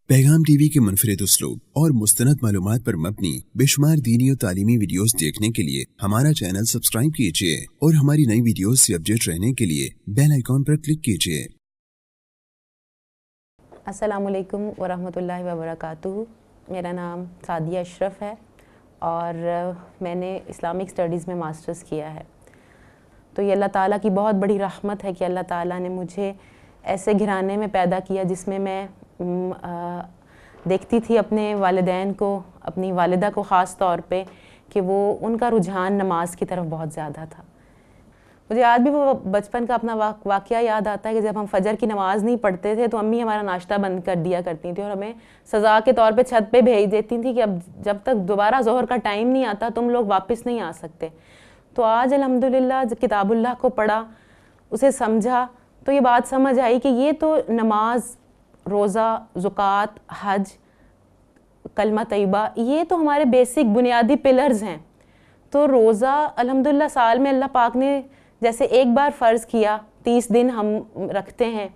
पैगाम टीवी के मुनफरिद उसलूब और मुस्तनद मालूमात पर मबनी बेशुमार दीनी और तालीमी वीडियोस देखने के लिए हमारा चैनल सब्सक्राइब कीजिए और हमारी नई वीडियोस से अपडेट रहने के लिए बेल आइकॉन पर क्लिक कीजिए। अस्सलामु अलैकुम वरहमतुल्लाहि वबरकातुहू। मेरा नाम सादिया अशरफ है और मैंने इस्लामिक स्टडीज़ में मास्टर्स किया है। तो ये अल्लाह ताला की बहुत बड़ी रहमत है कि अल्लाह ताला ने मुझे ऐसे घराने में पैदा किया जिसमें मैं देखती थी अपने वालिदैन को, अपनी वालिदा को ख़ास तौर पे कि वो उनका रुझान नमाज की तरफ बहुत ज़्यादा था। मुझे आज भी वो बचपन का अपना वाक़या याद आता है कि जब हम फजर की नमाज़ नहीं पढ़ते थे तो अम्मी हमारा नाश्ता बंद कर दिया करती थी और हमें सज़ा के तौर पे छत पे भेज देती थी कि अब जब तक दोबारा ज़ोहर का टाइम नहीं आता तुम लोग वापस नहीं आ सकते। तो आज अल्हम्दुलिल्लाह किताबुल्लाह को पढ़ा, उसे समझा तो ये बात समझ आई कि ये तो नमाज, रोज़ा, ज़कात, हज, कलमा तैयबा, ये तो हमारे बेसिक बुनियादी पिलर्स हैं। तो रोज़ा अल्हम्दुलिल्लाह साल में अल्लाह पाक ने जैसे एक बार फ़र्ज़ किया, 30 दिन हम रखते हैं,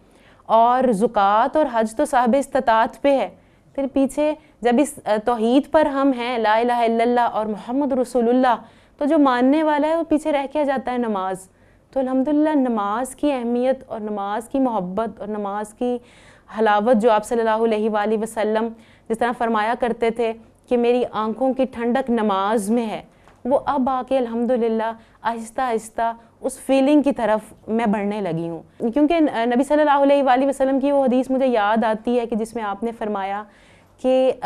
और ज़कात और हज तो साहब इस्तिताअत पे है। फिर पीछे जब इस तौहीद पर हम हैं, ला इलाहा इल्लल्लाह और मोहम्मद रसूलुल्लाह, तो जो मानने वाला है वो पीछे रह के जाता है नमाज। तो अल्हम्दुलिल्लाह नमाज की अहमियत और नमाज की मोहब्बत और नमाज की हलावत जो आप सल्लल्लाहु अलैहि वसल्लम जिस तरह फरमाया करते थे कि मेरी आंखों की ठंडक नमाज में है, वो अब आके अल्हम्दुलिल्लाह आहिस्ता आहिस्ता उस फीलिंग की तरफ मैं बढ़ने लगी हूँ। क्योंकि नबी सल्लल्लाहु अलैहि वसल्लम की वो हदीस मुझे याद आती है कि जिसमें आपने फरमाया कि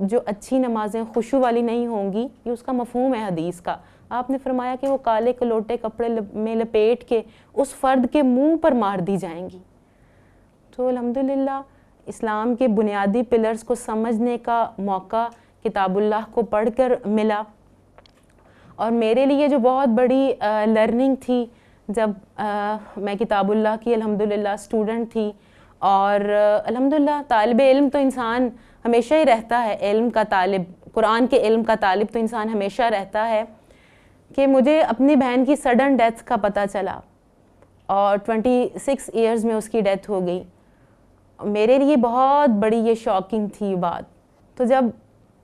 जो अच्छी नमाज़ें खुशू वाली नहीं होंगी, ये उसका मफ़हूम है हदीस का। आपने फरमाया कि वो काले कलोटे कपड़े में लपेट के उस फ़र्द के मुंह पर मार दी जाएंगी। तो अल्हम्दुलिल्लाह इस्लाम के बुनियादी पिलर्स को समझने का मौका किताबुल्लाह को पढ़कर मिला। और मेरे लिए जो बहुत बड़ी लर्निंग थी जब मैं किताबुल्लाह की अल्हम्दुलिल्लाह स्टूडेंट थी, और अल्हम्दुलिल्लाह तालिब इल्म तो इंसान हमेशा ही रहता है, इल्म का तालिब, कुरान के इल्म का तालिब तो इंसान हमेशा रहता है, कि मुझे अपनी बहन की सडन डेथ का पता चला और 26 ईयर्स में उसकी डेथ हो गई। मेरे लिए बहुत बड़ी ये शॉकिंग थी बात। तो जब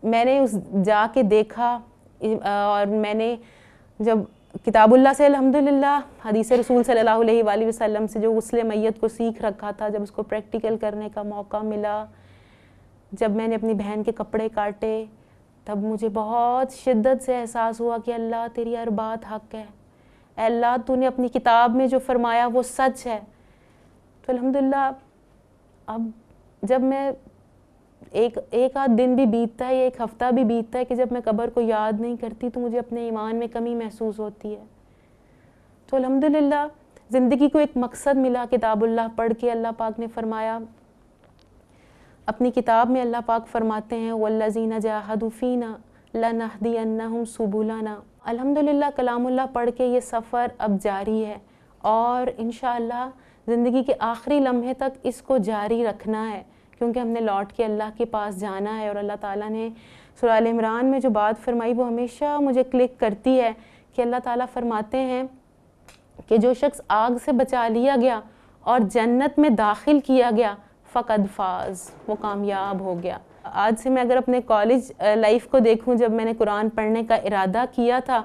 मैंने उस जाके देखा और मैंने जब किताबुल्लाह से अल्हम्दुलिल्लाह हदीस रसूल सल्लल्लाहु अलैहि वसल्लम से जो गुस्ल मैयत को सीख रखा था, जब उसको प्रैक्टिकल करने का मौका मिला, जब मैंने अपनी बहन के कपड़े काटे, तब मुझे बहुत शिद्दत से एहसास हुआ कि अल्लाह तेरी हर बात हक़ है, अल्लाह तूने अपनी किताब में जो फरमाया वो सच है। तो अल्हम्दुलिल्लाह अब जब मैं एक आध दिन भी बीतता है या एक हफ़्ता भी बीतता है कि जब मैं कब्र को याद नहीं करती तो मुझे अपने ईमान में कमी महसूस होती है। तो अल्हम्दुलिल्लाह ज़िंदगी को एक मकसद मिला किताबुल्लाह पढ़ के। अल्लाह पाक ने फरमाया अपनी किताब में, अल्लाह पाक फरमाते हैं वल्लज़ीना जाहदू फ़ीना लनहदियन्नहुम सुबुलना। अल्हम्दुलिल्लाह कलामुल्लाह पढ़ के ये सफ़र अब जारी है और इन शा अल्लाह ज़िंदगी के आखिरी लम्हे तक इसको जारी रखना है, क्योंकि हमने लौट के अल्लाह के पास जाना है। और अल्लाह ताला ने सूरह आल इमरान में जो बात फरमाई वो हमेशा मुझे क्लिक करती है कि अल्लाह ताला फरमाते हैं कि जो शख्स आग से बचा लिया गया और जन्नत में दाखिल किया गया फ़क़द फ़ाज़, वो कामयाब हो गया। आज से मैं अगर अपने कॉलेज लाइफ को देखूं, जब मैंने कुरान पढ़ने का इरादा किया था,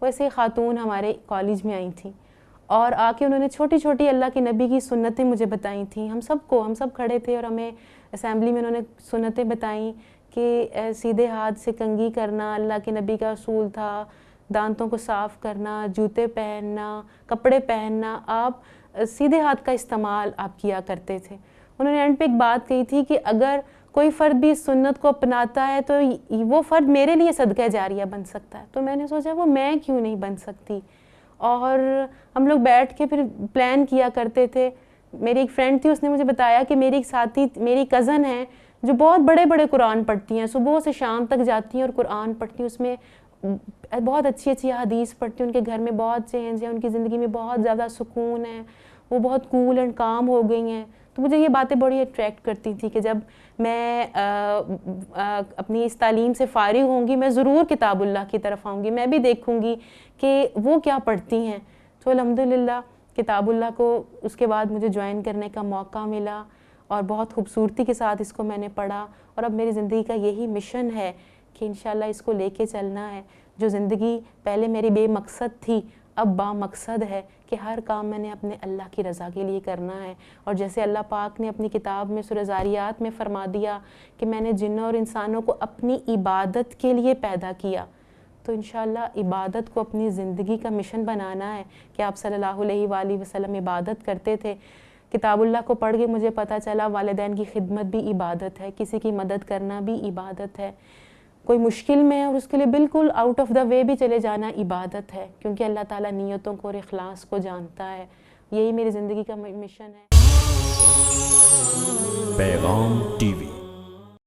वैसे खातून हमारे कॉलेज में आई थी और आके उन्होंने छोटी छोटी अल्लाह के नबी की सुन्नतें मुझे बताई थी। हम सब खड़े थे और हमें असेंबली में उन्होंने सुन्नतें बताई कि सीधे हाथ से कंघी करना अल्लाह के नबी का असूल था, दांतों को साफ़ करना, जूते पहनना, कपड़े पहनना, आप सीधे हाथ का इस्तेमाल आप किया करते थे। उन्होंने एंड पे एक बात कही थी कि अगर कोई फ़र्द भी इस सुन्नत को अपनाता है तो वो फ़र्द मेरे लिए सदका जारिया बन सकता है। तो मैंने सोचा वो मैं क्यों नहीं बन सकती। और हम लोग बैठ के फिर प्लान किया करते थे। मेरी एक फ्रेंड थी, उसने मुझे बताया कि मेरी एक साथी, मेरी कज़न है जो बहुत बड़े बड़े कुरान पढ़ती हैं, सुबह से शाम तक जाती हैं और कुरान पढ़ती हैं, उसमें बहुत अच्छी अच्छी हदीस पढ़ती हैं, उनके घर में बहुत चेंज है, उनकी ज़िंदगी में बहुत ज़्यादा सुकून है, वो बहुत कूल एंड काम हो गई हैं। तो मुझे ये बातें बड़ी अट्रैक्ट करती थी कि जब मैं अपनी इस तालीम से फ़ारिग होंगी मैं ज़रूर किताबुल्लाह की तरफ आऊँगी, मैं भी देखूँगी कि वो क्या पढ़ती हैं। तो अल्हम्दुलिल्लाह किताबुल्लाह को उसके बाद मुझे ज्वाइन करने का मौका मिला اور بہت خوبصورتی کے ساتھ اس کو میں نے پڑھا، اور اب میری زندگی کا یہی مشن ہے کہ انشاءاللہ اس کو لے کے چلنا ہے. جو زندگی پہلے میری بے مقصد تھی اب با مقصد ہے کہ ہر کام میں نے اپنے اللہ کی رضا کے لیے کرنا ہے. اور جیسے اللہ پاک نے اپنی کتاب میں سورہ زاریات میں فرما دیا کہ میں نے جنوں اور انسانوں کو اپنی عبادت کے لیے پیدا کیا، تو انشاءاللہ عبادت کو اپنی زندگی کا مشن بنانا ہے. کہ آپ صلی اللہ علیہ وآلہ وسلم عبادت کرتے تھے. کتاب اللہ کو پڑھ کے مجھے پتہ چلا والدین کی خدمت بھی عبادت ہے، کسی کی مدد کرنا بھی عبادت ہے، کوئی مشکل میں ہے اور اس کے لیے بالکل آؤٹ آف دا وے بھی چلے جانا عبادت ہے، کیونکہ اللہ تعالیٰ نیتوں کو اور اخلاص کو جانتا ہے. یہی میری زندگی کا مشن ہے. پیغام ٹی وی